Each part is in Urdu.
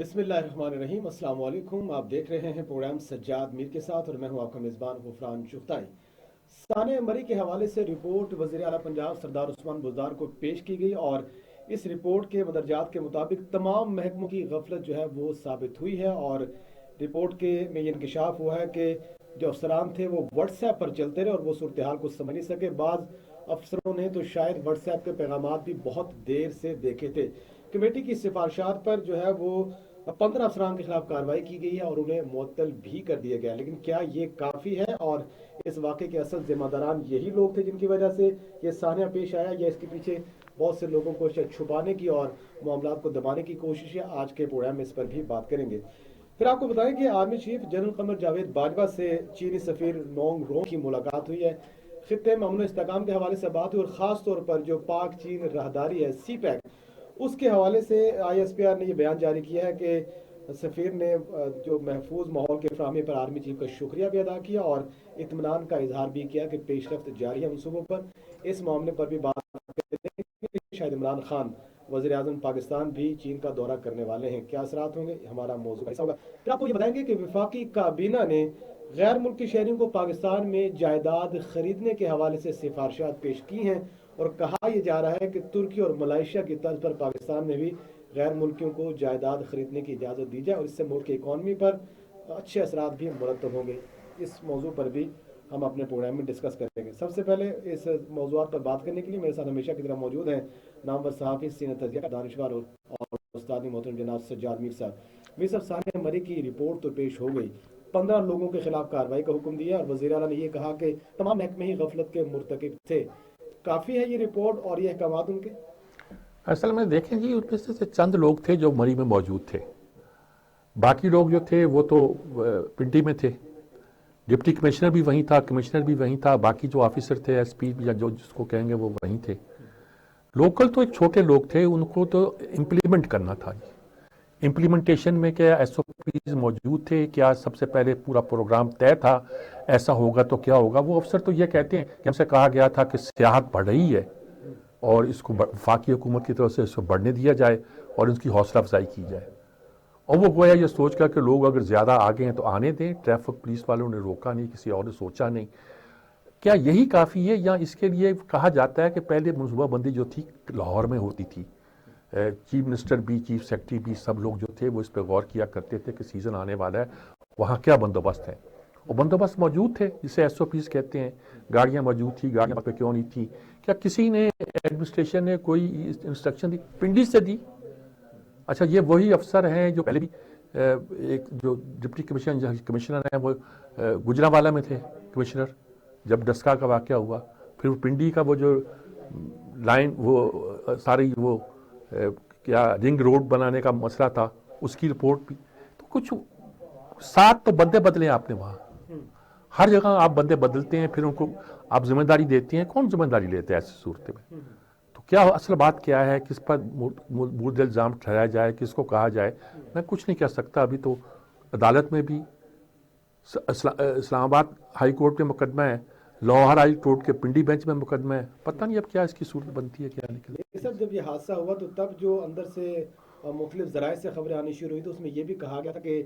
بسم اللہ الرحمن الرحیم، السلام علیکم۔ آپ دیکھ رہے ہیں پروگرام سجاد میر کے ساتھ اور میں ہوں آپ کا میزبان غفران چغتائی۔ ثانیہ مری کے حوالے سے رپورٹ وزیر اعلیٰ پنجاب سردار عثمان بزدار کو پیش کی گئی اور اس رپورٹ کے مدرجات کے مطابق تمام محکموں کی غفلت جو ہے وہ ثابت ہوئی ہے، اور رپورٹ کے میں یہ انکشاف ہوا ہے کہ جو افسران تھے وہ واٹس ایپ پر چلتے رہے اور وہ صورتحال کو سمجھ نہیں سکے۔ بعض افسروں نے تو شاید واٹس ایپ کے پیغامات بھی بہت دیر سے دیکھے تھے۔ کمیٹی کی سفارشات پر جو ہے وہ 15 افسران کے خلاف کارروائی کی گئی ہے اور انہیں معطل بھی کر دیا گیا، لیکن کیا یہ کافی ہے؟ اور اس واقعے کے اصل ذمہ داران یہی لوگ تھے جن کی وجہ سے یہ سانحہ پیش آیا، یا اس کے پیچھے بہت سے لوگوں کو چھپانے کی اور معاملات کو دبانے کی کوشش ہے؟ آج کے پروگرام میں اس پر بھی بات کریں گے۔ پھر آپ کو بتائیں کہ army chief general Qamar Javed Bajwa سے چینی سفیر نونگ روگ کی ملاقات ہوئی ہے۔ خطے میں امن و استحکام کے حوالے سے بات ہوئی اور خاص طور پر جو پاک چین راہداری ہے سی پیک، اس کے حوالے سے آئی ایس پی آر نے یہ بیان جاری کیا ہے کہ سفیر نے جو محفوظ ماحول کے فراہمی پر آرمی چیف کا شکریہ بھی ادا کیا اور اطمینان کا اظہار بھی کیا کہ پیش رفت جاری ہے منصوبوں پر۔ اس معاملے پر بھی بات کریں کہ شاید عمران خان وزیر اعظم پاکستان بھی چین کا دورہ کرنے والے ہیں، کیا اثرات ہوں گے، ہمارا موضوع ایسا ہوگا۔ پھر آپ کو یہ بتائیں گے کہ وفاقی کابینہ نے غیر ملکی شہریوں کو پاکستان میں جائیداد خریدنے کے حوالے سے سفارشات پیش کی ہیں اور کہا یہ جا رہا ہے کہ ترکی اور ملائیشیا کی طرز پر پاکستان میں بھی غیر ملکیوں کو جائیداد خریدنے کی اجازت دی جائے اور اس سے ملک کی اکانومی پر اچھے اثرات بھی مرتب ہوں گے۔ اس موضوع پر بھی ہم اپنے پروگرام میں ڈسکس کریں گے۔ سب سے پہلے اس موضوعات پر بات کرنے کے لیے میرے ساتھ ہمیشہ کی طرح موجود ہیں نامور صحافی، سینئر تجزیہ دانشور اور استاد محترم جناب سجاد میر صاحب۔ میر صاحب، ثانیہ مری کی رپورٹ تو پیش ہو گئی، 15 لوگوں کے خلاف کارروائی کا حکم دیا اور وزیر اعلیٰ نے یہ کہا کہ تمام محکمے ہی غفلت کے مرتکب تھے۔ کافی ہے یہ رپورٹ اور یہ احکامات ان کے؟ اصل میں دیکھیں جی، ان میں سے چند لوگ تھے جو مری میں موجود تھے، باقی لوگ جو تھے وہ تو پنڈی میں تھے۔ ڈپٹی کمشنر بھی وہیں تھا، کمشنر بھی وہیں تھا، باقی جو آفیسر تھے ایس پی یا جو جس کو کہیں گے وہ وہیں تھے۔ لوکل تو ایک چھوٹے لوگ تھے، ان کو تو امپلیمنٹ کرنا تھا۔ امپلیمنٹیشن میں کیا ایس او پیز موجود تھے؟ کیا سب سے پہلے پورا پروگرام طے تھا ایسا ہوگا تو کیا ہوگا؟ وہ افسر تو یہ کہتے ہیں کہ ہم سے کہا گیا تھا کہ سیاحت بڑھ رہی ہے اور اس کو وفاقی حکومت کی طرف سے اس کو بڑھنے دیا جائے اور اس کی حوصلہ افزائی کی جائے، اور وہ گویا یہ سوچ کر کہ لوگ اگر زیادہ آگے ہیں تو آنے دیں، ٹریفک پولیس والوں نے روکا نہیں، کسی اور نے سوچا نہیں۔ کیا یہی کافی ہے یا اس کے لیے کہا جاتا ہے کہ پہلے منصوبہ بندی جو تھی لاہور میں ہوتی تھی، چیف منسٹر بھی، چیف سیکرٹری بھی، سب لوگ جو تھے وہ اس پہ غور کیا کرتے تھے کہ سیزن آنے والا ہے، وہاں کیا بندوبست ہے؟ وہ بندوبست موجود تھے جسے ایس او پیز کہتے ہیں، گاڑیاں موجود تھی، گاڑیاں پہ کیوں نہیں تھی؟ کیا کسی نے ایڈمنسٹریشن نے کوئی انسٹرکشن دی؟ پنڈی سے دی؟ اچھا، یہ وہی افسر ہیں جو پہلے بھی ایک جو ڈپٹی کمشنر ہیں وہ گجرانوالہ میں تھے کمشنر جب ڈسکا کا واقعہ ہوا، پھر وہ پنڈی کا وہ جو لائن وہ ساری وہ کیا رنگ روڈ بنانے کا مسئلہ تھا اس کی رپورٹ بھی تو کچھ 7 تو بندے بدلے آپ نے وہاں، ہر جگہ آپ بندے بدلتے ہیں، پھر ان کو آپ ذمہ داری دیتے ہیں، کون ذمہ داری لیتے ہیں ایسی صورت میں؟ تو کیا اصل بات کیا ہے، کس پر مورد الزام ٹھہرایا جائے، کس کو کہا جائے؟ میں کچھ نہیں کہہ سکتا۔ ابھی تو عدالت میں بھی اسلام آباد ہائی کورٹ میں مقدمہ ہے، لاہور ہائی کورٹ کے پنڈی بینچ میں مقدمہ ہے، پتہ نہیں اب کیا اس کی صورت بنتی ہے، کیا نکلے۔ سر، جب یہ حادثہ ہوا تو تب جو اندر سے مختلف ذرائع سے خبریں آنی شروع ہوئی تو اس میں یہ بھی کہا گیا تھا کہ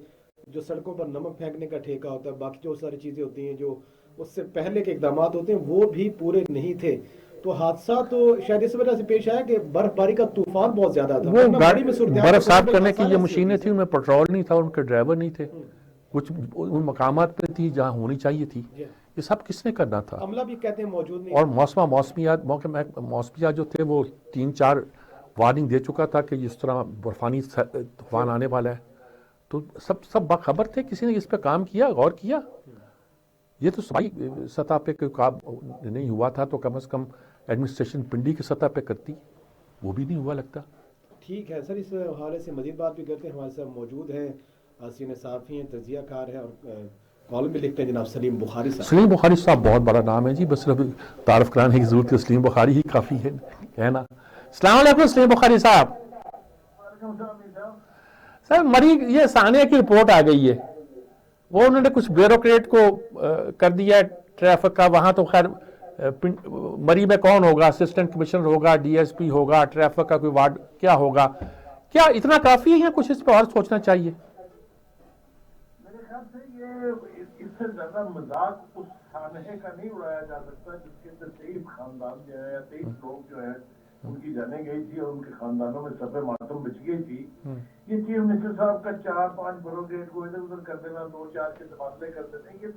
جو سڑکوں پر نمک پھینکنے کا ٹھیکہ ہوتا ہے، باقی جو ساری چیزیں ہوتی ہیں جو اس سے پہلے کے اقدامات ہوتے ہیں وہ بھی پورے نہیں تھے۔ تو حادثہ تو شاید اس وجہ سے پیش آیا کہ برف باری کا طوفان بہت زیادہ تھا، وہ گاڑی میں برف صاف کرنے کی یہ مشینیں تھیں، ان میں پیٹرول نہیں تھا، ان کے ڈرائیور نہیں تھے، کچھ ان مقامات پہ تھی جہاں ہونی چاہیے تھی، یہ سب کس نے کرنا تھا؟ عملہ بھی کہتے ہیں موجود نہیں، اور موسمیات جو تھے وہ 3-4 وارننگ دے چکا تھا کہ اس طرح برفانی طوفان آنے والا ہے، تو سب باخبر تھے، کسی نے اس پہ کام کیا، غور کیا؟ یہ تو صوبائی سطح پہ کام نہیں ہوا تھا تو کم از کم ایڈمنسٹریشن پنڈی کی سطح پہ کرتی، وہ بھی نہیں ہوا لگتا۔ ٹھیک ہے سر، اس حوالے سے مزید بات بھی کرتے ہیں۔ ہمارے ساتھ موجود ہیں سینئر صحافی ہیں، تجزیہ کار ہیں اور کالم بھی لکھتے ہیں جناب سلیم بخاری صاحب۔ سلیم بخاری صاحب بہت بڑا نام ہے جی، بس صرف تعارف کرانے کی ضرورت ہے، سلیم بخاری ہی کافی ہے کہنا۔ السلام علیکم سلیم بخاری صاحب۔ سر، مری یہ ثانیہ کی رپورٹ آ گئی ہے، وہ انہوں نے کچھ بیوروکریٹ کو کر دیا ہے ٹریفک کا، وہاں تو خیر مری میں کون ہوگا؟ اسسٹنٹ کمشنر ہوگا، ڈی ایس پی ہوگا، ٹریفک کا کوئی وارڈ کیا ہوگا؟ کیا اتنا کافی ہے یا کچھ اس پہ اور سوچنا چاہیے؟ میرے خیال سے یہ اس سے زیادہ مذاق اس سانحے کا نہیں اڑایا جا سکتا جس کے اندر 23 خاندان جو ہے یا 23 لوگ جو ہیں ان کی جانیں گئی تھی اور ان کے خاندانوں میں صف ماتم بچ گئی تھی. یہ چیف منسٹر صاحب کا 4-5 بروگریڈ کو ادھر ادھر کر دینا، 2-4 کے تبادلے کر دینا، یہ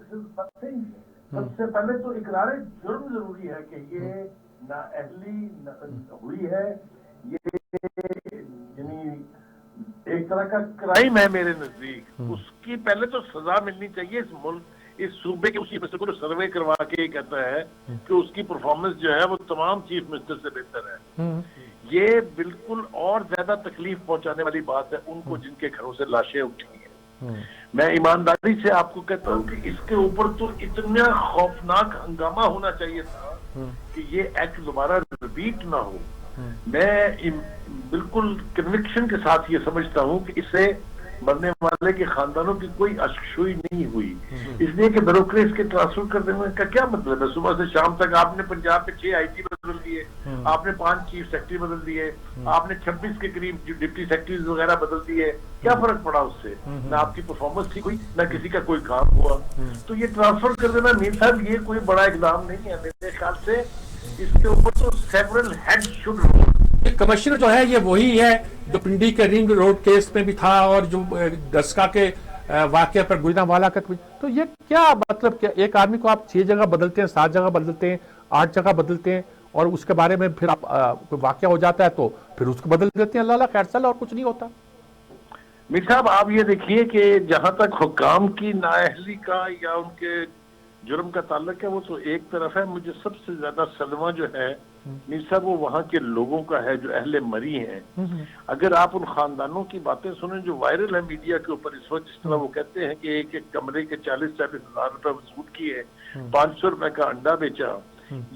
سب سے پہلے تو اقرار جرم ضروری ہے کہ یہ نااہلی ہوئی ہے. یہ یعنی ایک طرح کا کرائم ہے میرے نزدیک. اس کی پہلے تو سزا ملنی چاہیے. اس ملک اس صوبے کے چیف منسٹر کو سروے کروا کے یہ کہتا ہے کہ اس کی پرفارمنس جو ہے وہ تمام چیف منسٹر سے بہتر ہے. یہ بالکل اور زیادہ تکلیف پہنچانے والی بات ہے ان کو جن کے گھروں سے لاشیں اٹھی ہیں. میں ایمانداری سے آپ کو کہتا ہوں کہ اس کے اوپر تو اتنا خوفناک ہنگامہ ہونا چاہیے تھا کہ یہ ایکٹ دوبارہ ریپیٹ نہ ہو. میں بالکل کنوکشن کے ساتھ یہ سمجھتا ہوں کہ اس سے مرنے والے کے خاندانوں کی کوئی اشکشوئی نہیں ہوئی. اس لیے کہ بیوروکریٹس کے ٹرانسفر کر دینے کا کیا مطلب ہے؟ صبح سے شام تک آپ نے پنجاب میں 6 آئی ٹی بدل دیے، آپ نے 5 چیف سیکرٹری بدل دیے، آپ نے 26 کے قریب ڈپٹی سیکرٹریز وغیرہ بدل دیے. کیا فرق پڑا اس سے؟ نہ آپ کی پرفارمنس ٹھیک ہوئی، نہ کسی کا کوئی کام ہوا. تو یہ ٹرانسفر کر دینا میر صاحب یہ کوئی بڑا اقدام نہیں ہے میرے خیال سے. اس کے اوپر تو several head should roll. Commissioner جو ہے یہ وہی ہے جو پنڈی کے رنگ روڈ کیس میں بھی تھا اور جو دسکا کے واقعہ پر گجرانوالہ کا. تو یہ کیا مطلب کہ ایک آدمی کو آپ 6 جگہ بدلتے ہیں، 7 جگہ بدلتے ہیں، 8 جگہ بدلتے ہیں اور اس کے بارے میں پھر آپ کوئی واقعہ ہو جاتا ہے تو پھر اس کو بدل دیتے ہیں. اللہ خیر سال اور کچھ نہیں ہوتا. میر صاحب آپ یہ دیکھیے کہ جہاں تک حکام کی نااہلی کا یا ان کے جرم کا تعلق ہے وہ تو ایک طرف ہے. مجھے سب سے زیادہ صدمہ جو ہے میر صاحب وہ وہاں کے لوگوں کا ہے جو اہل مری ہیں. اگر آپ ان خاندانوں کی باتیں سنیں جو وائرل ہیں میڈیا کے اوپر اس وقت، جس طرح وہ کہتے ہیں کہ ایک ایک کمرے کے 40-40 ہزار روپے وصول کیے، 500 روپے کا انڈا بیچا.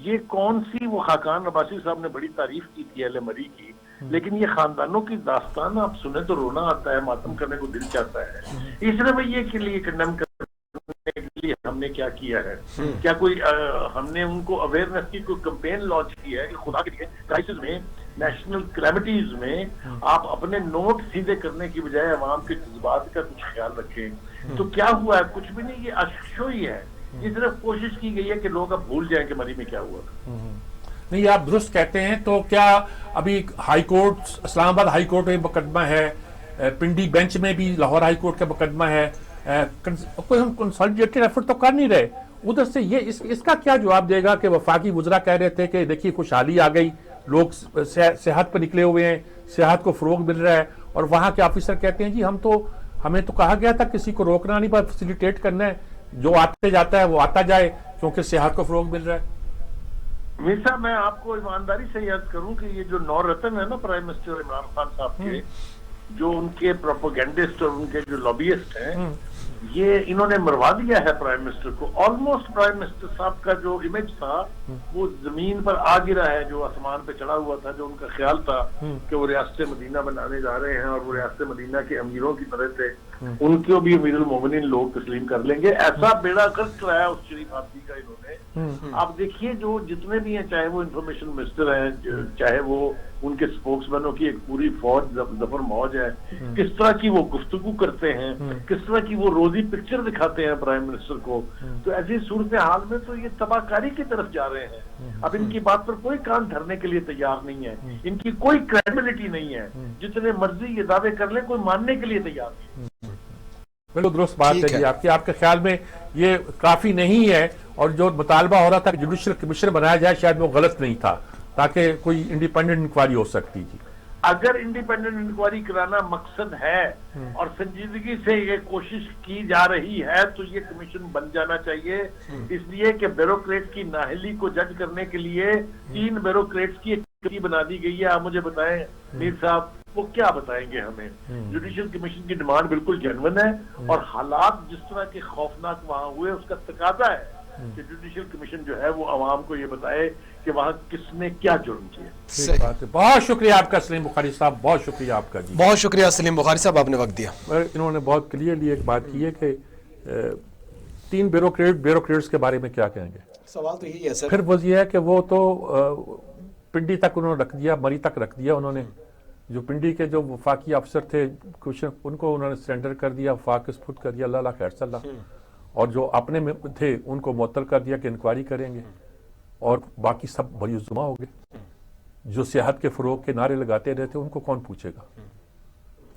یہ کون سی وہ خاقان عباسی صاحب نے بڑی تعریف کی تھی اہل مری کی، لیکن یہ خاندانوں کی داستان آپ سنیں تو رونا آتا ہے، ماتم کرنے کو دل چاہتا ہے. اس رویے کے لیے کنڈم کرنے کے لیے ہم نے کیا کیا ہے؟ کیا کوئی ہم نے ان کو اویئرنیس کی کوئی کمپین لانچ کی ہے کہ خدا کے لیے کرائسس میں، نیشنل کلیمٹیز میں آپ اپنے نوٹ سیدھے کرنے کی بجائے عوام کے جذبات کا کچھ خیال رکھیں؟ تو کیا ہوا ہے؟ کچھ بھی نہیں. یہ اشکشوئی ہے. یہ صرف کوشش کی گئی ہے کہ لوگ اب بھول جائیں کہ مری میں کیا ہوا. نہیں آپ درست کہتے ہیں. تو کیا ابھی ہائی کورٹ اسلام آباد ہائی کورٹ میں مقدمہ ہے، پنڈی بینچ میں بھی لاہور ہائی کورٹ کا مقدمہ ہے، کوئی ہم کنسالیڈیٹڈ ایفرٹ تو کر نہیں رہے ادھر سے؟ یہ اس کا کیا جواب دے گا کہ وفاقی وزراء کہہ رہے تھے کہ دیکھیے خوشحالی آ گئی، لوگ صحت پہ نکلے ہوئے ہیں، صحت کو فروغ مل رہا ہے، اور وہاں کے آفیسر کہتے ہیں جی ہمیں تو کہا گیا تھا کسی کو روکنا نہیں پر فیسیلیٹیٹ کرنا ہے، جو آتے جاتا ہے وہ آتا جائے کیونکہ صحت کو فروغ مل رہا ہے. میر صاحب میں آپ کو ایمانداری سے یاد کروں کہ یہ جو 9 رتن ہے نا پرائم منسٹر عمران خان صاحب کے، جو ان کے پروپیگنڈسٹ اور ان کے جو لابیسٹ ہیں، یہ انہوں نے مروا دیا ہے پرائم منسٹر کو. آلموسٹ پرائم منسٹر صاحب کا جو امیج تھا وہ زمین پر آ گرا ہے، جو آسمان پہ چڑھا ہوا تھا. جو ان کا خیال تھا کہ وہ ریاست مدینہ بنانے جا رہے ہیں اور وہ ریاست مدینہ کے امیروں کی طرح سے ان کو بھی امیر المومنین لوگ تسلیم کر لیں گے. ایسا بیڑا غرق کرایا اس شریف آدمی کا انہوں نے. آپ دیکھیے جو جتنے بھی ہیں، چاہے وہ انفارمیشن منسٹر ہیں، چاہے وہ ان کے سپوکس مینوں کی ایک پوری فوج ظفر موج ہے، کس طرح کی وہ گفتگو کرتے ہیں، کس طرح کی وہ روزی پکچر دکھاتے ہیں پرائم منسٹر کو. تو ایسی صورتحال میں تو یہ تباہ کاری کی طرف جا رہے ہیں. اب ان کی بات پر کوئی کان دھرنے کے لیے تیار نہیں ہے، ان کی کوئی کریڈیبلٹی نہیں ہے. جتنے مرضی یہ دعوے کر لیں کوئی ماننے کے لیے تیار نہیں. بالکل درست بات ہے جی آپ کے خیال میں یہ کافی نہیں ہے، اور جو مطالبہ ہو رہا تھا کہ جوڈیشل کمیشنر بنایا جائے شاید وہ غلط نہیں تھا تاکہ کوئی انڈیپینڈنٹ انکوائری ہو سکتی تھی. اگر انڈیپینڈنٹ انکوائری کرانا مقصد ہے اور سنجیدگی سے یہ کوشش کی جا رہی ہے تو یہ کمیشن بن جانا چاہیے. اس لیے کہ بیوروکریٹ کی نااہلی کو جج کرنے کے لیے 3 بیوروکریٹس کی ایک کمیٹی بنا دی گئی ہے. آپ مجھے بتائیں میر صاحب وہ کیا بتائیں گے ہمیں؟ جوڈیشل کمیشن کی ڈیمانڈ بالکل جینون ہے، اور حالات جس طرح کے خوفناک وہاں ہوئے اس کا تقاضا ہے کہ جوڈیشل کمیشن جو ہے وہ عوام کو یہ بتائے کہ وہاں کس نے کیا جرم کیا. بہت شکریہ آپ کا سلیم بخاری صاحب، بہت شکریہ آپ کا جی. بہت شکریہ سلیم بخاری صاحب، آپ نے وقت دیا. انہوں نے بہت کلیئرلی ایک بات کی ہے کہ 3 بیوروکریٹس کے بارے میں کیا کہیں گے؟ سوال تو یہی ہے سر. پھر وہ یہ ہے کہ وہ تو پنڈی تک انہوں نے رکھ دیا، مری تک رکھ دیا انہوں نے، جو پنڈی کے جو وفاقی افسر تھے کچھ ان کو انہوں نے سرنڈر کر دیا، وفاق کو سپرد کر دیا، اللہ خیر صلی اللہ، اور جو اپنے میں تھے ان کو معطل کر دیا کہ انکوائری کریں گے، اور باقی سب مایوس جمع ہو گئے۔ جو سیاحت کے فروغ کے نعرے لگاتے رہتے ان کو کون پوچھے گا؟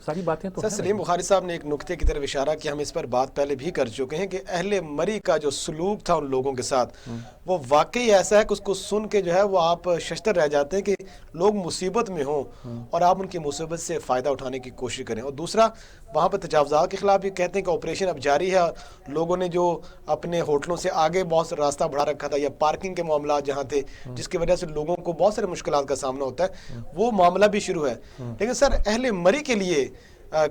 ساری باتیں تو سر سلیم بخاری صاحب نے ایک نکتے کی طرف اشارہ کیا، ہم اس پر بات پہلے بھی کر چکے ہیں کہ اہل مری کا جو سلوک تھا ان لوگوں کے ساتھ وہ واقعی ایسا ہے کہ اس کو سن کے جو ہے وہ آپ ششدر رہ جاتے ہیں کہ لوگ مصیبت میں ہوں اور آپ ان کی مصیبت سے فائدہ اٹھانے کی کوشش کریں۔ اور دوسرا وہاں پر تجاوزات کے خلاف بھی کہتے ہیں کہ آپریشن اب جاری ہے، لوگوں نے جو اپنے ہوٹلوں سے آگے بہت سا راستہ بڑھا رکھا تھا یا پارکنگ کے معاملات جہاں تھے جس کی وجہ سے لوگوں کو بہت سارے مشکلات کا سامنا ہوتا ہے، وہ معاملہ بھی شروع ہے۔ لیکن سر اہل مری کے لیے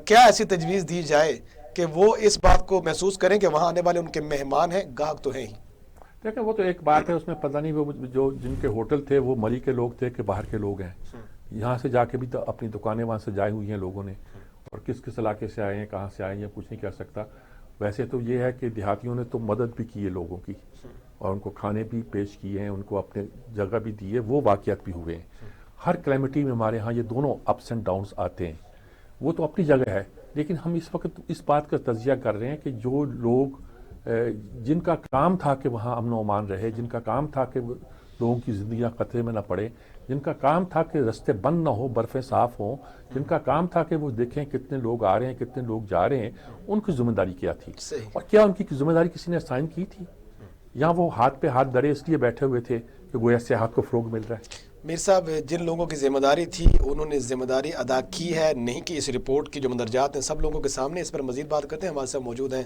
کیا ایسی تجویز دی جائے کہ وہ اس بات کو محسوس کریں کہ وہاں آنے والے ان کے مہمان ہیں، گاہک تو ہیں ہی؟ دیکھیں وہ تو ایک بات ہے، اس میں پتہ نہیں وہ جو جن کے ہوٹل تھے وہ مری کے لوگ تھے کہ باہر کے لوگ ہیں، یہاں سے جا کے بھی تو اپنی دکانیں وہاں سجائی ہوئی ہیں لوگوں نے، اور کس کس علاقے سے آئے ہیں کہاں سے آئے ہیں کچھ نہیں کہہ سکتا۔ ویسے تو یہ ہے کہ دیہاتیوں نے تو مدد بھی کی ہے لوگوں کی، اور ان کو کھانے بھی پیش کیے ہیں، ان کو اپنے جگہ بھی دی ہے، وہ واقعات بھی ہوئے ہیں۔ ہر کلیمٹی میں ہمارے ہاں یہ دونوں اپس اینڈ ڈاؤنس آتے ہیں، وہ تو اپنی جگہ ہے، لیکن ہم اس وقت اس بات کا تجزیہ کر رہے ہیں کہ جو لوگ جن کا کام تھا کہ وہاں امن و امان رہے، جن کا کام تھا کہ لوگوں کی زندگیاں خطرے میں نہ پڑے، جن کا کام تھا کہ رستے بند نہ ہو، برفیں صاف ہوں، جن کا کام تھا کہ وہ دیکھیں کتنے لوگ آ رہے ہیں کتنے لوگ جا رہے ہیں، ان کی ذمہ داری کیا تھی؟ اور کیا ان کی ذمہ داری کسی نے اسائن کی تھی؟ یا وہ ہاتھ پہ ہاتھ دڑے اس لیے بیٹھے ہوئے تھے کہ گویا سیاحت کو فروغ مل رہا ہے؟ میر صاحب جن لوگوں کی ذمہ داری تھی انہوں نے ذمہ داری ادا کی ہے نہیں کی، اس رپورٹ کی جو مندرجات ہیں سب لوگوں کے سامنے، اس پر مزید بات کرتے ہیں۔ ہمارے ساتھ موجود ہیں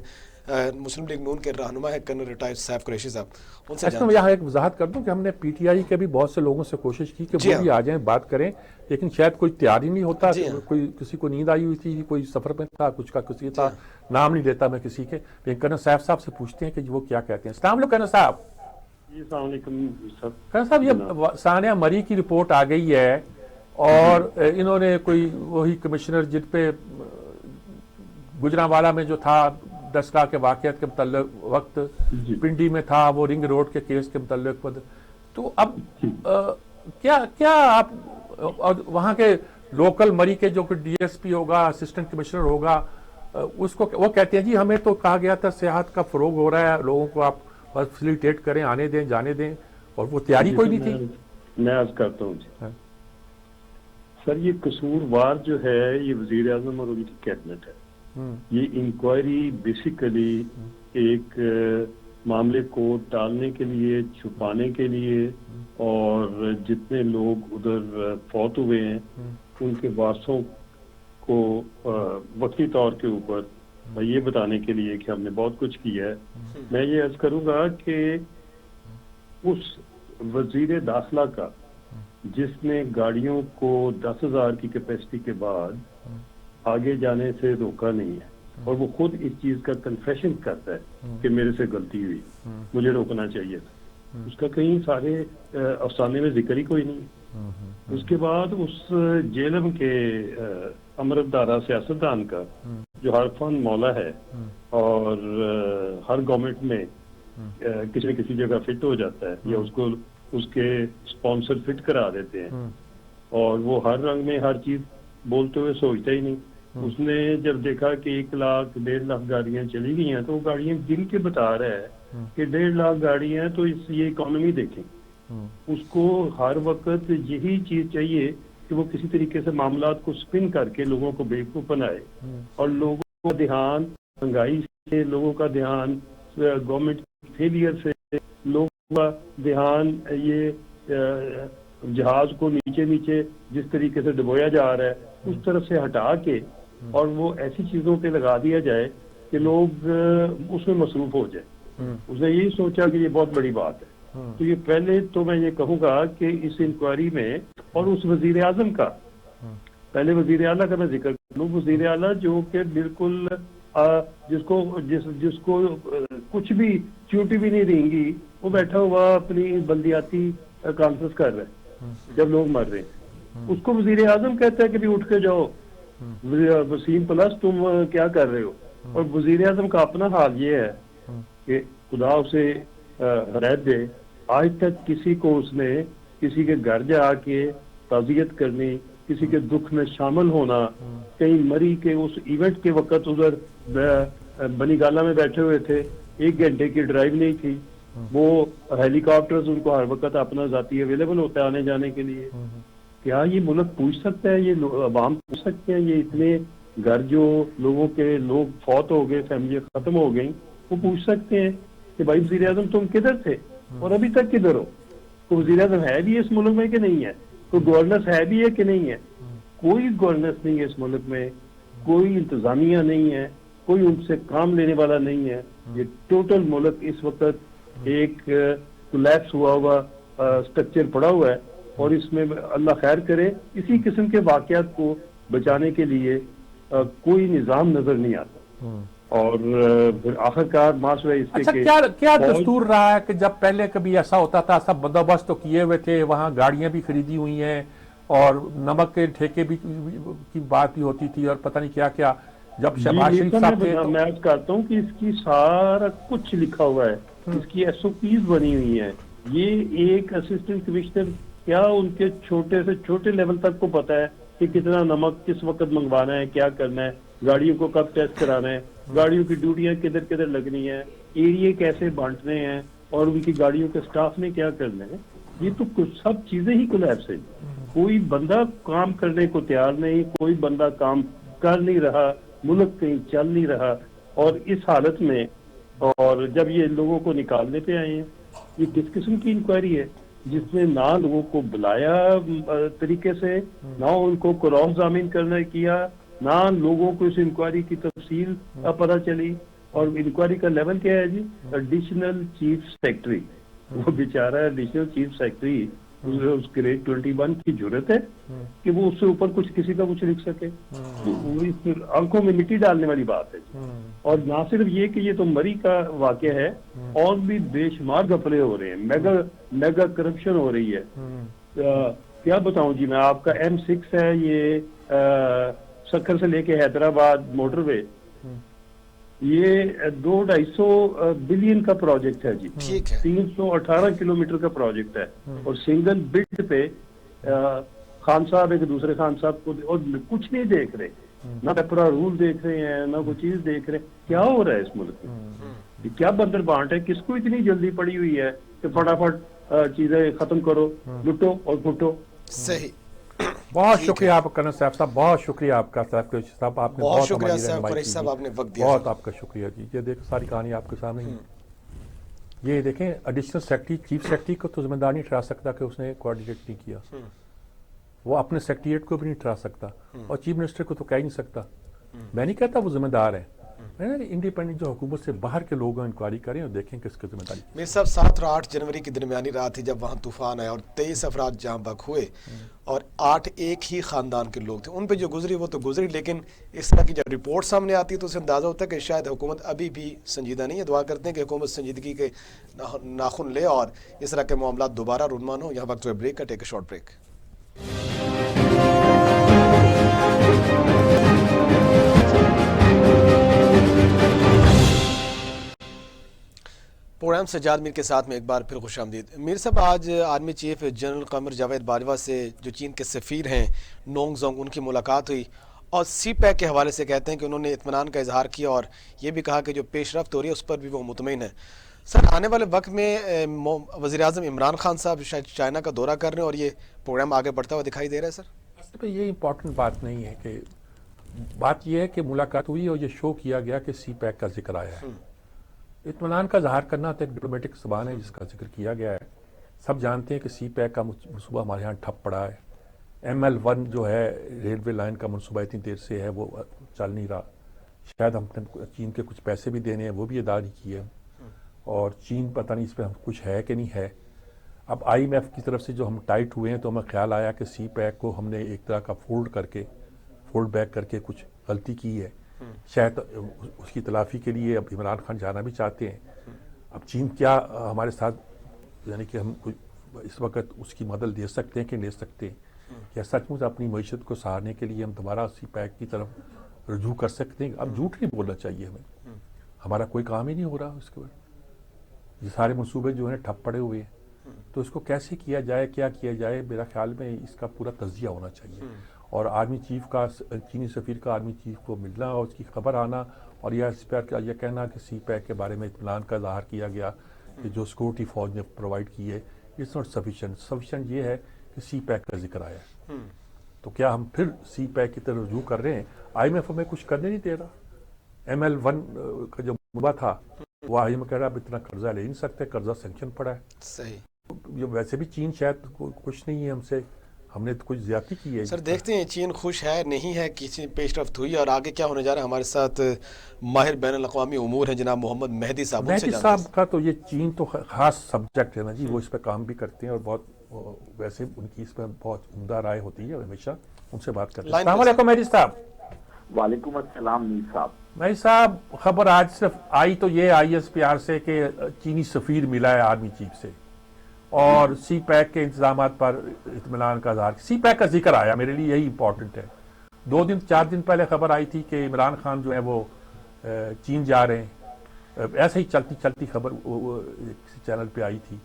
مسلم لیگ نون کے رہنما ہے کرنل ریٹائرڈ سیف قریشی صاحب، ان سے میں یہاں ایک وضاحت کر دوں کہ ہم نے پی ٹی آئی کے بھی بہت سے لوگوں سے کوشش کی کہ وہ بھی آ جائیں بات کریں، لیکن شاید کوئی تیار ہی نہیں ہوتا، کوئی کسی کو نیند آئی ہوئی تھی، کوئی سفر میں تھا، کچھ کا کسی تھا، نام نہیں لیتا میں کسی کے، لیکن کرنل سیف صاحب سے پوچھتے ہیں کہ وہ کیا کہتے ہیں۔ السلام علیکم کرنل صاحب۔ السلام علیکم سر۔ کرنل صاحب یہ سانحہ مری کی رپورٹ آ گئی ہے، اور انہوں نے کوئی وہی کمشنر جن پہ گجرانوالہ میں جو تھا 10 لاکھ کے واقعات کے متعلق وقت پنڈی میں تھا، وہ رنگ روڈ کے کیس کے متعلق، تو اب کیا آپ وہاں کے لوکل مری کے جو ڈی ایس پی ہوگا، اسسٹنٹ کمشنر ہوگا، اس کو وہ کہتے ہیں جی ہمیں تو کہا گیا تھا سیاحت کا فروغ ہو رہا ہے، لوگوں کو آپ فیسیلیٹیٹ کریں، آنے دیں جانے دیں، اور وہ تیاری کوئی نہیں تھی۔ میں عرض کرتا ہوں جی سر، یہ قصوروار جو ہے یہ وزیر اعظم اور ان کی کیبنٹ ہے۔ یہ انکوائری بیسیکلی ایک معاملے کو ٹالنے کے لیے، چھپانے کے لیے، اور جتنے لوگ ادھر فوت ہوئے ہیں ان کے وارثوں کو وقتی طور کے اوپر یہ بتانے کے لیے کہ ہم نے بہت کچھ کیا ہے۔ میں یہ عرض کروں گا کہ اس وزیر داخلہ کا جس نے گاڑیوں کو 10,000 کی کیپیسٹی کے بعد آگے جانے سے روکا نہیں ہے، اور وہ خود اس چیز کا کنفیشن کرتا ہے کہ میرے سے غلطی ہوئی، مجھے روکنا چاہیے تھا، اس کا کہیں سارے افسانے میں ذکر ہی کوئی نہیں۔ اس کے بعد اس جیلم کے امرت دارا سیاستدان کا جو ہر فن مولا ہے اور ہر گورنمنٹ میں کسی نہ کسی جگہ فٹ ہو جاتا ہے، یا اس کو اس کے سپانسر فٹ کرا دیتے ہیں، اور وہ ہر رنگ میں ہر چیز بولتے ہوئے سوچتا ہی نہیں۔ اس نے جب دیکھا کہ 1 لاکھ 1.5 لاکھ گاڑیاں چلی گئی ہیں، تو وہ گاڑیاں گن کے بتا رہا ہے کہ 1.5 لاکھ گاڑی ہیں، تو یہ اکانومی دیکھیں۔ اس کو ہر وقت یہی چیز چاہیے کہ وہ کسی طریقے سے معاملات کو سپن کر کے لوگوں کو بیوقوف بنائے، اور لوگوں کا دھیان مہنگائی سے، لوگوں کا دھیان گورنمنٹ فیلئر سے، لوگوں کا دھیان یہ جہاز کو نیچے نیچے جس طریقے سے ڈبویا جا رہا ہے اس طرف سے ہٹا کے، اور وہ ایسی چیزوں پہ لگا دیا جائے کہ لوگ اس میں مصروف ہو جائے۔ اس نے یہی سوچا کہ یہ بہت بڑی بات ہے۔ تو یہ پہلے تو میں یہ کہوں گا کہ اس انکوائری میں، اور اس وزیر اعظم کا، پہلے وزیر اعلیٰ کا میں ذکر کروں، وزیر اعلیٰ جو کہ بالکل جس کو کچھ بھی چیوٹی بھی نہیں دیں گی، وہ بیٹھا ہوا اپنی بلدیاتی کانفرنس کر رہے ہیں جب لوگ مر رہے ہیں، اس کو وزیر اعظم کہتا ہے کہ بھی اٹھ کے جاؤ وسیم پلس تم کیا کر رہے ہو۔ اور وزیر اعظم کا اپنا حال یہ ہے کہ خدا اسے ہدایت دے، آج تک کسی کو اس نے کسی کے گھر جا کے تعزیت کرنی کسی کے دکھ میں شامل ہونا، کہیں مری کے اس ایونٹ کے وقت ادھر بنی گالا میں بیٹھے ہوئے تھے، 1 گھنٹے کی ڈرائیو نہیں تھی، وہ ہیلی کاپٹرز ان کو ہر وقت اپنا ذاتی اویلیبل ہوتا ہے آنے جانے کے لیے. کیا یہ ملک پوچھ سکتا ہے، یہ عوام پوچھ سکتے ہیں، یہ اتنے گھر جو لوگ فوت ہو گئے، فیملی ختم ہو گئی، وہ پوچھ سکتے ہیں کہ بھائی وزیر اعظم تم کدھر تھے اور ابھی تک کدھر ہو؟ کوئی وزیر اعظم ہے بھی اس ملک میں کہ نہیں ہے؟ کوئی گورننس ہے بھی ہے کہ نہیں ہے؟ کوئی گورننس نہیں ہے اس ملک میں، کوئی انتظامیہ نہیں ہے، کوئی ان سے کام لینے والا نہیں ہے. یہ ٹوٹل ملک اس وقت ایک کولیپس ہوا اسٹرکچر پڑا ہوا ہے، اور اس میں اللہ خیر کرے اسی قسم کے واقعات کو بچانے کے لیے کوئی نظام نظر نہیں آتا. اور پھر آخرکار معاشرہ اس اچھا کے کیا دستور رہا ہے کہ جب پہلے کبھی ایسا ہوتا تھا، سب بندوبست تو کیے ہوئے تھے، وہاں گاڑیاں بھی خریدی ہوئی ہیں اور نمک کے ٹھیکے بھی کی بات بھی ہوتی تھی اور پتہ نہیں کیا کیا، جب شہباز شریف صاحب تھے میں عرض کرتا ہوں کہ اس کی سارا کچھ لکھا ہوا ہے، اس کی ایس او پیز بنی ہوئی ہیں. یہ ایک اسسٹنٹ کمشنر کیا ان کے چھوٹے سے چھوٹے لیول تک کو پتا ہے کہ کتنا نمک کس وقت منگوانا ہے، کیا کرنا ہے، گاڑیوں کو کب ٹیسٹ کرانا ہے، گاڑیوں کی ڈیوٹیاں کدھر کدھر لگنی ہیں، ایریے کیسے بانٹنے ہیں، اور ان کی گاڑیوں کے سٹاف نے کیا کرنا ہے. یہ تو کچھ سب چیزیں ہی کولیپس ہیں. کوئی بندہ کام کرنے کو تیار نہیں، کوئی بندہ کام کر نہیں رہا، ملک کہیں چل نہیں رہا. اور اس حالت میں اور جب یہ لوگوں کو نکالنے پہ آئے ہیں، یہ کس قسم کی انکوائری ہے جس میں نہ لوگوں کو بلایا طریقے سے، نہ ان کو کراس ضامین کرنا کیا، نہ لوگوں کو اس انکوائری کی تفصیل پتہ چلی. اور انکوائری کا لیول کیا ہے جی؟ Additional chief secretary. وہ بیچارہ ایڈیشنل چیف سیکرٹری، اس گریڈ 21 کی ضرورت ہے کہ وہ اس سے اوپر کچھ کسی کا کچھ لکھ سکے؟ آنکھوں میں مٹی ڈالنے والی بات ہے. اور نہ صرف یہ کہ یہ تو مری کا واقعہ ہے، اور بھی بے شمار گھپلے ہو رہے ہیں، میگا کرپشن ہو رہی ہے. کیا بتاؤں جی میں آپ کا M6 ہے، یہ سکھر سے لے کے حیدرآباد موٹر وے، یہ 200-250 بلین کا پروجیکٹ ہے جی، 318 کلومیٹر کا پروجیکٹ ہے. اور سنگل بڈ پہ خان صاحب ایک دوسرے خان صاحب کو، اور کچھ نہیں دیکھ رہے، نہ پیپرا رول دیکھ رہے ہیں، نہ کوئی چیز دیکھ رہے. کیا ہو رہا ہے اس ملک میں؟ یہ کیا بندر بانٹ ہے؟ کس کو اتنی جلدی پڑی ہوئی ہے کہ فٹافٹ چیزیں ختم کرو، لٹو اور پھٹو؟ صحیح. بہت شکریہ آپ کا صاحب صاحب، بہت شکریہ آپ کا صاحب، آپ نے بہت بہت شکریہ ہماری صاحب رہنمائی قریش کی. صاحب، آپ نے وقت دیا. بہت آپ کا شکریہ جی. یہ دیکھ ساری کہانی آپ کے سامنے ہی. یہ دیکھیں ایڈیشنل سیکرٹری، چیف سیکرٹری کو تو ذمہ دار نہیں ٹھہرا سکتا کہ اس نے کوآرڈینیٹ نہیں کیا، وہ اپنے سیکریٹریٹ کو بھی نہیں ٹھہرا سکتا، اور چیف منسٹر کو تو کہہ ہی نہیں سکتا. میں نہیں کہتا وہ ذمہ دار ہے، میں نے انڈیپینڈنٹ جو حکومت سے باہر کے لوگ انکوائری کریں اور دیکھیں کس کی ذمہ داری. میر صاحب 7 اور 8 جنوری کی درمیانی رات تھی جب وہاں طوفان آیا اور 23 افراد جہاں بک ہوئے، اور 8 ایک ہی خاندان کے لوگ تھے. ان پہ جو گزری وہ تو گزری، لیکن اس طرح کی جب رپورٹ سامنے آتی ہے تو اسے اندازہ ہوتا ہے کہ شاید حکومت ابھی بھی سنجیدہ نہیں ہے. دعا کرتے ہیں کہ حکومت سنجیدگی کے ناخن لے اور اس طرح کے معاملات دوبارہ رونمان ہوں. یہاں وقت ہوئے بریک کا، take a short break. Program Sajjad Mir کے ساتھ میں ایک بار پھر خوش آمدید. میر صاحب، آج army chief general Qamar Javed Bajwa سے جو چین کے سفیر ہیں نونگ زونگ، ان کی ملاقات ہوئی، اور سی پیک کے حوالے سے کہتے ہیں کہ انہوں نے اطمینان کا اظہار کیا اور یہ بھی کہا کہ جو پیش رفت ہو رہی ہے اس پر بھی وہ مطمئن ہے. سر، آنے والے وقت میں وزیر اعظم عمران خان صاحب شاید چائنا کا دورہ کر رہے ہیں اور یہ پروگرام آگے بڑھتا ہوا دکھائی دے رہا ہے. سر اصل میں یہ امپورٹنٹ بات نہیں ہے، کہ بات یہ ہے کہ ملاقات ہوئی اور یہ شو کیا گیا کہ سی پیک کا ذکر آیا ہے. اطمینان کا اظہار کرنا تو ایک ڈپلومیٹک زبان ہے جس کا ذکر کیا گیا ہے. سب جانتے ہیں کہ سی پیک کا منصوبہ ہمارے ہاں ٹھپ پڑا ہے. ML1 جو ہے ریلوے لائن کا منصوبہ اتنی دیر سے ہے، وہ چل نہیں رہا. شاید ہم نے چین کے کچھ پیسے بھی دینے ہیں، وہ بھی ادا نہیں کیے، اور چین پتہ نہیں اس پہ کچھ ہے کہ نہیں ہے. اب IMF کی طرف سے جو ہم ٹائٹ ہوئے ہیں تو ہمیں خیال آیا کہ سی پیک کو ہم نے ایک طرح کا فولڈ بیک کر کے کچھ غلطی کی ہے. شاید اس کی تلافی کے لیے اب عمران خان جانا بھی چاہتے ہیں. اب چین کیا ہمارے ساتھ، یعنی کہ ہم اس وقت اس کی مدد دے سکتے ہیں کہ لے سکتے ہیں، یا سچ مچ اپنی معیشت کو سہارنے کے لیے ہم دوبارہ سی پیک کی طرف رجوع کر سکتے ہیں؟ اب جھوٹ نہیں بولنا چاہیے ہمیں، ہمارا کوئی کام ہی نہیں ہو رہا اس کے بعد. یہ سارے منصوبے جو ہیں ٹھپ پڑے ہوئے ہیں، تو اس کو کیسے کیا جائے، کیا کیا جائے؟ میرا خیال میں اس کا پورا تجزیہ ہونا چاہیے. اور آرمی چیف کا چینی سفیر کا آرمی چیف کو ملنا اور اس کی خبر آنا اور یہ کہنا کہ سی پیک کے بارے میں اطمینان کا اظہار کیا گیا کہ جو سیکورٹی فوج نے پرووائڈ کی ہے اٹس ناٹ سفیشینٹ یہ ہے کہ سی پیک کا ذکر آیا ہے. تو کیا ہم پھر سی پیک کی طرف رجوع کر رہے ہیں؟ آئی ایم ایف ہمیں کچھ کرنے نہیں دے رہا. ML1 کا جو منصوبہ تھا وہ آئی ایم کہہ رہا اب اتنا قرضہ لے نہیں سکتے, قرضہ سینکشن پڑا ہے. صحیح. یہ ویسے بھی چین شاید کچھ نہیں ہے ہم سے, ہم نے تو کچھ زیادتی کی ہے. سر دیکھتے ہیں چین خوش ہے نہیں ہے, کسی پیش رفت ہوئی اور آگے کیا ہونے جا رہا ہے. ہمارے ساتھ ماہر بین الاقوامی امور ہیں جناب محمد مہدی صاحب. مہدی صاحب کا تو یہ چین تو خاص سبجیکٹ ہے نا جی, وہ اس پہ کام بھی کرتے ہیں اور بہت ویسے ان کی اس پہ بہت عمدہ رائے ہوتی ہے, ہمیشہ ان سے بات کرتے ہیں. السلام علیکم مہدی صاحب. وعلیکم السلام میر صاحب. مہدی صاحب خبر آج صرف آئی تو یہ ISPR سے کہ چینی سفیر ملا ہے آرمی چیف سے اور سی پیک کے انتظامات پر اطمینان کا اظہار. سی پیک کا ذکر آیا, میرے لیے یہی امپورٹنٹ ہے. 4 دن پہلے خبر آئی تھی کہ عمران خان جو ہے وہ چین جا رہے ہیں, ایسے ہی چلتی خبر کسی چینل پہ آئی تھی.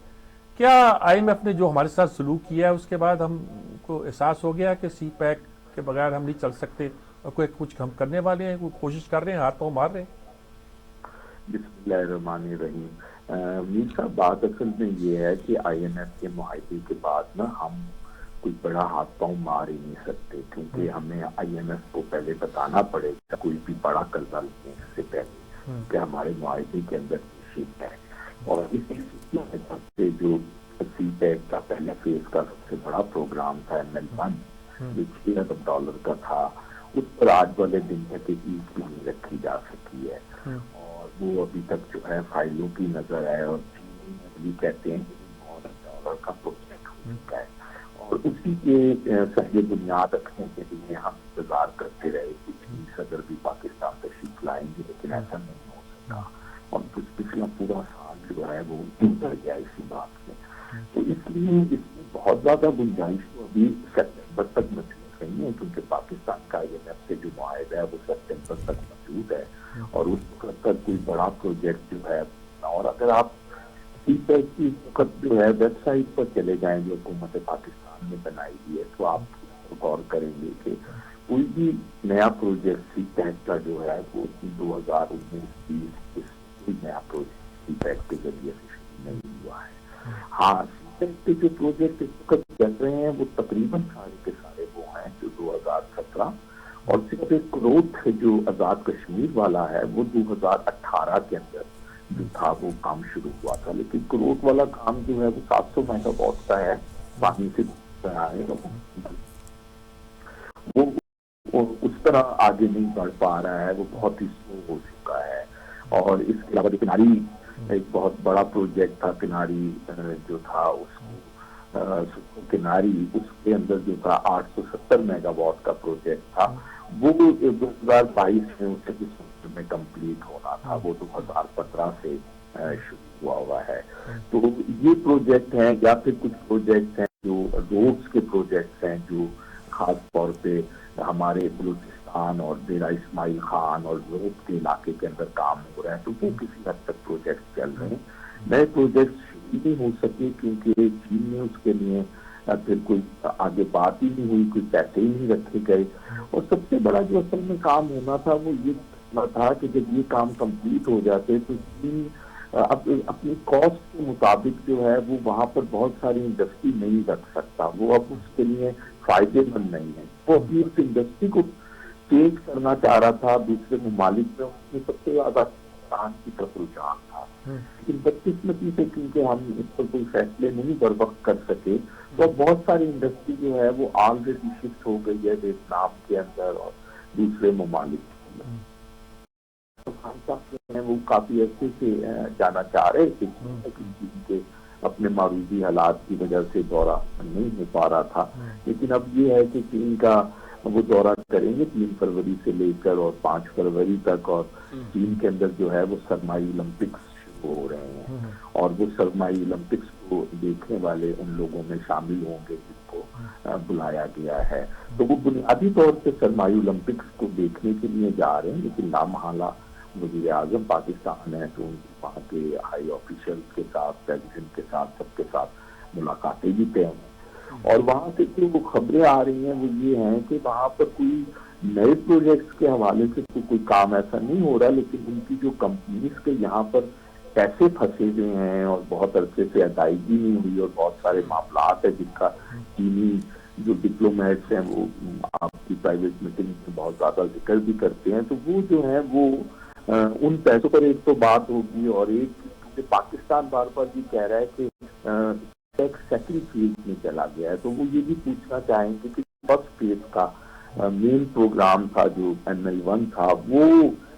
کیا IMF نے جو ہمارے ساتھ سلوک کیا ہے اس کے بعد ہم کو احساس ہو گیا کہ سی پیک کے بغیر ہم نہیں چل سکتے اور کچھ ہم کرنے والے ہیں, کوشش کر رہے ہیں, ہاتھ پاؤں مار رہے ہیں؟ بسم اللہ الرحمن الرحیم. میر صاحب بات اصل میں یہ ہے کہ IMF کے معاہدے کے بعد نا ہم کوئی بڑا ہاتھ پاؤں مار ہی نہیں سکتے, کیونکہ ہمیں IMF کو پہلے بتانا پڑے گا کوئی بھی بڑا قرضہ لینے سے پہلے کہ ہمارے معاہدے کے اندر شرط ہے. اور اسی سے جو سی پیک کا پہلے فیز کا سب سے بڑا پروگرام تھا ML1 جو $6 ارب کا تھا, اس پر آج والے دن تک ایک بھی نہیں رکھی جا سکی ہے اور وہ ابھی تک جو ہے فائلوں کی نظر ہے اور بھی کہتے ہیں کہ $9 کا پروجیکٹ ہو چکا ہے. اور اسی کے سہی بنیاد رکھنے کے لیے ہم انتظار کرتے رہے کہ چینی صدر بھی پاکستان تشریف لائیں گے, لیکن ایسا نہیں ہو سکا اور پچھلا پورا سال جو ہے وہ گزر گیا اسی بات میں. تو اس لیے اس میں بہت زیادہ گنجائش تو ابھی سپٹمبر تک مچھلی نہیں ہے, کیونکہ پاکستان کا IMF سے جو معاہدہ ہے وہ سپٹمبر تک موجود ہے اور اس وقت تک کوئی بڑا پروجیکٹ جو ہے. اور اگر آپ سی پیک کی وقت جو ہے ویب سائٹ پر چلے جائیں جو حکومت پاکستان نے بنائی ہوئی ہے تو آپ غور کریں گے کہ کوئی بھی نیا پروجیکٹ سی پیک کا جو ہے وہ 2019-20 کوئی نیا پروجیکٹ سی پیک کے ذریعے سے شروع نہیں ہوا ہے. ہاں سی پیک کے جو پروجیکٹ اس وقت چل رہے ہیں وہ تقریباً سارے کے سارے وہ ہیں جو 2017 اور صرف ایک کروٹ جو آزاد کشمیر والا ہے وہ 2018 کے اندر جو تھا وہ کام شروع ہوا تھا. لیکن کروٹ والا کام جو ہے وہ 700 میگا واٹ کا ہے, پانی سے وہ اس طرح آگے نہیں بڑھ پا رہا ہے, وہ بہت ہی سلو ہو چکا ہے. اور اس کے علاوہ کناری ایک بہت بڑا پروجیکٹ تھا, کناری جو تھا اس کو کناری اس کے اندر جو تھا 870 میگا واٹ کا پروجیکٹ تھا, وہ 2022 میں اسے میں کمپلیٹ ہونا تھا, وہ 2015 سے شروع ہوا ہے. تو یہ پروجیکٹ ہیں یا پھر کچھ پروجیکٹ ہیں جو روڈز کے پروجیکٹس ہیں جو خاص طور پہ ہمارے بلوچستان اور ڈیرہ اسماعیل خان اور یورپ کے علاقے کے اندر کام ہو رہا ہے. تو وہ کسی حد تک پروجیکٹ چل رہے ہیں. نئے پروجیکٹ نہیں ہو سکے کیونکہ چین نے اس کے لیے پھر کوئی آگے بات ہی نہیں ہوئی, کوئی پیسے ہی نہیں رکھے گئے. اور سب سے بڑا جو اصل میں کام ہونا تھا وہ یہ تھا کہ جب یہ کام کمپلیٹ ہو جاتے تو چین اپنی کاسٹ کے مطابق جو ہے وہ وہاں پر بہت ساری انڈسٹری نہیں رکھ سکتا, وہ اب اس کے لیے فائدے مند نہیں ہے. وہ اپنی اس انڈسٹری کو چینج کرنا چاہ رہا تھا دوسرے ممالک میں, اس میں سب سے زیادہ پاکستان کی طرف رجحان تھا. لیکن بدقسمتی سے کیونکہ ہم اس پر کوئی فیصلے نہیں بر وقت کر سکے تو بہت ساری انڈسٹری جو ہے وہ آلریڈی شفٹ ہو گئی ہے ویتنام کے اندر اور دوسرے ممالک کے اندر. خان صاحب جو ہیں وہ کافی عرصے سے جانا چاہ رہے تھے چین کے اپنے معروضی حالات کی وجہ سے دورہ نہیں ہو پا رہا تھا, لیکن اب یہ ہے کہ چین کا وہ دورہ کریں گے 3 فروری سے لے کر اور 5 فروری تک. اور چین کے اندر جو ہے وہ سرمائی اولمپکس شروع ہو رہے ہیں اور وہ سرمائی اولمپکس کو دیکھنے والے ان لوگوں میں شامل ہوں گے جن کو بلایا گیا ہے. تو وہ بنیادی طور پہ سرمائی اولمپکس کو دیکھنے کے لیے جا رہے ہیں, لیکن لامحالہ وزیر اعظم پاکستان ہے تو وہاں کے ہائی آفیشل کے ساتھ, پریزیڈنٹ کے ساتھ, سب کے ساتھ ملاقاتیں بھی طے ہیں. اور وہاں سے جو خبریں آ رہی ہیں وہ یہ ہیں کہ وہاں پر کوئی نئے پروجیکٹس کے حوالے سے تو کوئی کام ایسا نہیں ہو رہا، لیکن ان کی جو کمپنیز کے یہاں پر پیسے پھنسے ہوئے ہیں اور بہت عرصے سے ادائیگی نہیں ہوئی اور بہت سارے معاملات ہیں جن کا چینی جو ڈپلومیٹس ہیں وہ آپ کی پرائیویٹ میٹنگ میں بہت زیادہ ذکر بھی کرتے ہیں، تو وہ جو ہیں وہ ان پیسوں پر ایک تو بات ہوگی، اور ایک پاکستان بار بار یہ کہہ رہا ہے کہ ایک سیکنڈ فیز میں چلا گیا ہے، تو وہ یہ بھی پوچھنا چاہیں گے کہ فرسٹ فیز کا مین پروگرام تھا جو ML1 تھا وہ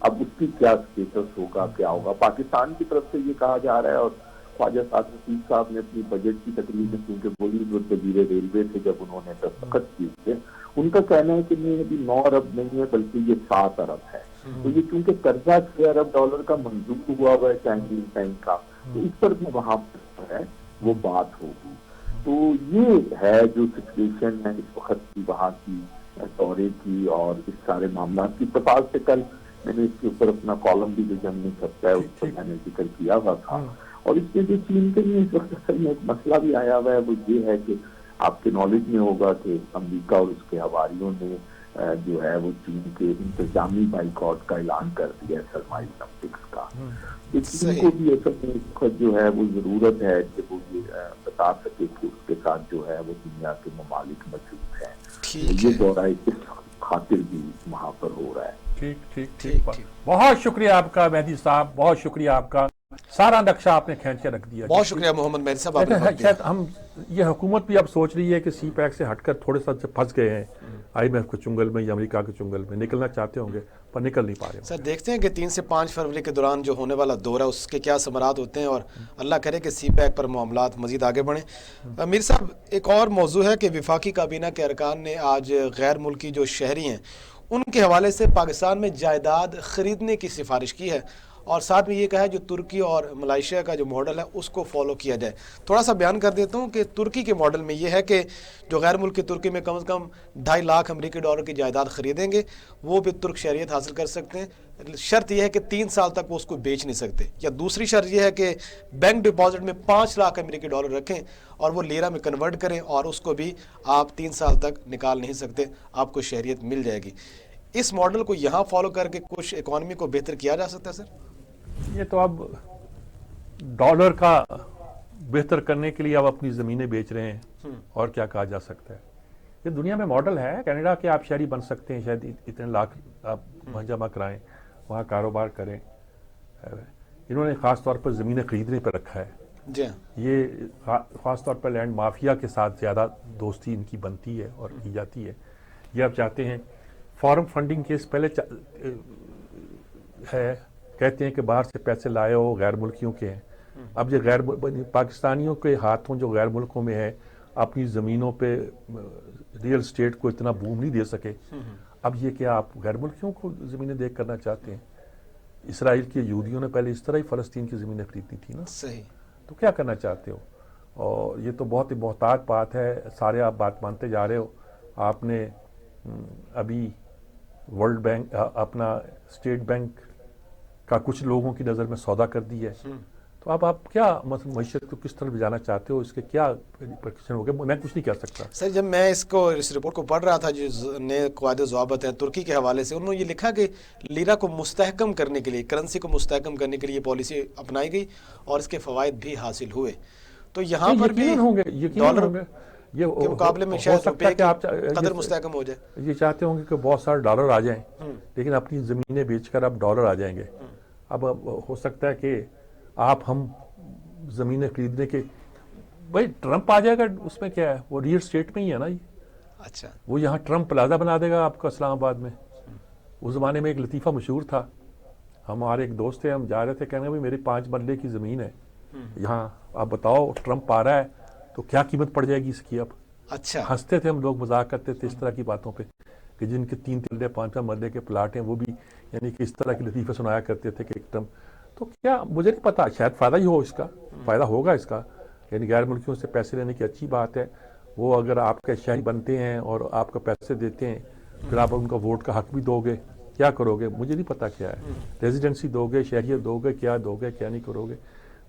اب اس کی کیا سٹیٹس ہوگا، کیا ہوگا۔ پاکستان کی طرف سے یہ کہا جا رہا ہے، اور خواجہ سعد رشید صاحب نے اپنی بجٹ کی تقریر میں کیونکہ وہی وزیر ریلوے تھے جب انہوں نے دستخط کیے تھے، ان کا کہنا ہے کہ نہیں ابھی 9 ارب نہیں ہے بلکہ یہ 7 ارب ہے، تو یہ چونکہ قرضہ $6 ارب کا منظور ہوا ہوا ہے چائنیز بینک کا، تو اس پر بھی وہاں پر ہے وہ بات ہوگی۔ تو یہ ہے جو سچویشن ہے اس وقت کی وہاں کی دورے کی اور اس سارے معاملات کی۔ اتفاق سے کل میں نے اس کے اوپر اپنا کالم بھی جو ہم نے چھپا ہے اس پر میں نے ذکر کیا ہوا تھا، اور اس میں جو چین کے لیے اس وقت اصل میں ایک مسئلہ بھی آیا ہوا ہے وہ یہ ہے کہ آپ کے نالج میں ہوگا کہ امریکہ اور اس کے حواریوں نے جو ہے وہ چین کے انتظامی بائیکاٹ کا اعلان کر دیا ہے سرمائی اولمپکس کا۔ تو چین کو بھی اصل میں اس وقت جو ہے وہ ضرورت ہے کہ وہ یہ بتا سکے کہ اس کے ساتھ جو ہے وہ دنیا کے ممالک موجود ہیں، یہ دورہ اس خاطر بھی وہاں پر ہو رہا ہے۔ ٹھیک بہت شکریہ آپ کا مہدی صاحب، بہت شکریہ آپ کا، سارا نقشہ آپ نے کھینچ کے رکھ دیا۔ بہت شکریہ محمد مہدی صاحب، آپ نے وقت دیا۔ شاید ہم یہ حکومت بھی اب سوچ رہی ہے کہ سی پیک سے ہٹ کر تھوڑے سا پھنس گئے ہیں IMF کے چنگل میں یا امریکہ کے چنگل میں، نکلنا چاہتے ہوں گے پر نکل نہیں پا رہے۔ سر دیکھتے ہیں کہ 3 سے 5 فروری کے دوران جو ہونے والا دور ہے اس کے کیا ثمرات ہوتے ہیں، اور اللہ کرے کہ سی پیک پر معاملات مزید آگے بڑھیں۔ میر صاحب ایک اور موضوع ہے کہ وفاقی کابینہ کے ارکان نے آج غیر ملکی جو شہری ہیں ان کے حوالے سے پاکستان میں جائیداد خریدنے کی سفارش کی ہے، اور ساتھ میں یہ کہا ہے جو ترکی اور ملائیشیا کا جو ماڈل ہے اس کو فالو کیا جائے۔ تھوڑا سا بیان کر دیتا ہوں کہ ترکی کے ماڈل میں یہ ہے کہ جو غیر ملکی ترکی میں کم از کم $2.5 لاکھ کی جائیداد خریدیں گے وہ بھی ترک شہریت حاصل کر سکتے ہیں، شرط یہ ہے کہ 3 سال تک وہ اس کو بیچ نہیں سکتے، یا دوسری شرط یہ ہے کہ بینک ڈپازٹ میں $5 لاکھ رکھیں اور وہ لیرہ میں کنورٹ کریں، اور اس کو بھی آپ 3 سال تک نکال نہیں سکتے، آپ کو شہریت مل جائے گی۔ اس ماڈل کو یہاں فالو کر کے کچھ اکانومی کو بہتر کیا جا سکتا ہے سر؟ یہ تو اب ڈالر کا بہتر کرنے کے لیے آپ اپنی زمینیں بیچ رہے ہیں، اور کیا کہا جا سکتا ہے۔ یہ دنیا میں ماڈل ہے، کینیڈا کے آپ شہری بن سکتے ہیں، شاید اتنے لاکھ آپ جمع کرائیں، وہاں کاروبار کریں۔ انہوں نے خاص طور پر زمینیں خریدنے پر رکھا ہے، جی ہاں، یہ خاص طور پر لینڈ مافیا کے ساتھ زیادہ دوستی ان کی بنتی ہے اور کی جاتی ہے۔ یہ آپ چاہتے ہیں فارم فنڈنگ کیس پہلے ہے، کہتے ہیں کہ باہر سے پیسے لائے ہو غیر ملکیوں کے ہیں، اب یہ پاکستانیوں کے ہاتھوں جو غیر ملکوں میں ہے اپنی زمینوں پہ ریئل اسٹیٹ کو اتنا بوم نہیں دے سکے، اب یہ کیا آپ غیر ملکیوں کو زمینیں دے کرنا چاہتے ہیں؟ اسرائیل کے یہودیوں نے پہلے اس طرح ہی فلسطین کی زمینیں خریدی تھی نا، صحیح، تو کیا کرنا چاہتے ہو؟ اور یہ تو بہت ہی محتاط بات ہے، سارے آپ بات مانتے جا رہے ہو۔ آپ نے ابھی ورلڈ بینک اپنا اسٹیٹ بینک کا کچھ لوگوں کی نظر میں سودا کر دی ہے، تو اب آپ کیا معیشت کو کس طرف جانا چاہتے ہو؟ اس کے کیا پریکشن ہو گئے؟ میں کچھ نہیں کہہ سکتا سر۔ جب میں اس رپورٹ کو پڑھ رہا تھا جو نئے قواعد و ضوابط ہیں ترکی کے حوالے سے، انہوں نے یہ لکھا کہ لیرہ کو مستحکم کرنے کے لیے، کرنسی کو مستحکم کرنے کے لیے پالیسی اپنائی گئی اور اس کے فوائد بھی حاصل ہوئے، تو یہاں پر بھی ڈالر کے مقابلے میں شاید روپے کی قدر مستحکم ہو جائے۔ یہ چاہتے ہوں گے کہ بہت سارے ڈالر آ جائیں، لیکن اپنی زمینیں بیچ کر اب ڈالر آ جائیں گے۔ اب ہو سکتا ہے کہ آپ ہم زمینیں خریدنے کے، بھائی ٹرمپ آ جائے گا، اس میں کیا ہے، وہ ریئل اسٹیٹ میں ہی ہے نا، اچھا، وہ یہاں ٹرمپ پلازا بنا دے گا آپ کا اسلام آباد میں۔ اس زمانے میں ایک لطیفہ مشہور تھا، ہمارے ایک دوست تھے، ہم جا رہے تھے، کہنے بھائی میری 5 مرلے کی زمین ہے یہاں، آپ بتاؤ ٹرمپ آ رہا ہے تو کیا قیمت پڑ جائے گی اس کی؟ اب اچھا، ہنستے تھے ہم لوگ، مذاق کرتے تھے اس طرح کی باتوں پہ کہ جن کے 3 مرلے 5 مرلے کے پلاٹ ہیں وہ بھی یعنی کہ اس طرح کی لطیفہ سنایا کرتے تھے کہ ایک ٹرمپ، تو کیا مجھے نہیں پتا، شاید فائدہ ہی ہو، اس کا فائدہ ہوگا اس کا، یعنی غیر ملکیوں سے پیسے لینے کی اچھی بات ہے، وہ اگر آپ کے شہری بنتے ہیں اور آپ کو پیسے دیتے ہیں پھر آپ ان کا ووٹ کا حق بھی دو گے، کیا کرو گے؟ مجھے نہیں پتا کیا ہے، ریزیڈنسی دو گے، شہریت دو گے، کیا نہیں کرو گے؟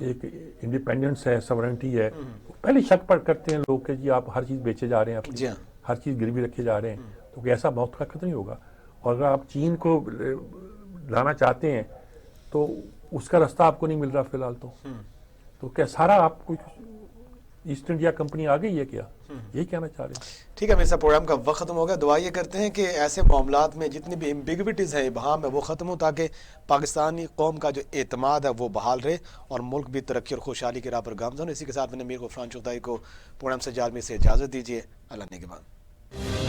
ایک انڈیپینڈنس ہے, سورنٹی ہے, پہلے شک پر کرتے ہیں لوگ کہ جی آپ ہر چیز بیچے جا رہے ہیں, جی ہاں, ہر چیز گروی رکھے جا رہے ہیں, تو کوئی ایسا موت کا خطرہ نہیں ہوگا. اور اگر آپ چین کو لانا چاہتے ہیں تو اس کا رستہ آپ کو نہیں مل رہا فی الحال, تو کیا سارا آپ کو ایسٹ انڈیا کمپنی آ گئی ہے کیا, یہی کہنا چاہ رہے ہیں. ٹھیک ہے, میرے صاحب پروگرام کا وقت ختم ہو گیا. دعا یہ کرتے ہیں کہ ایسے معاملات میں جتنی بھی ایمبیگوٹیز ہیں, ابہام ہے, وہ ختم ہو تاکہ پاکستانی قوم کا جو اعتماد ہے وہ بحال رہے اور ملک بھی ترقی اور خوشحالی کی راہ پر گامزن. اسی کے ساتھ میں نے میر غفران چغتائی کو پروگرام سجاد میں سے اجازت دیجیے. اللہ نے کے بعد.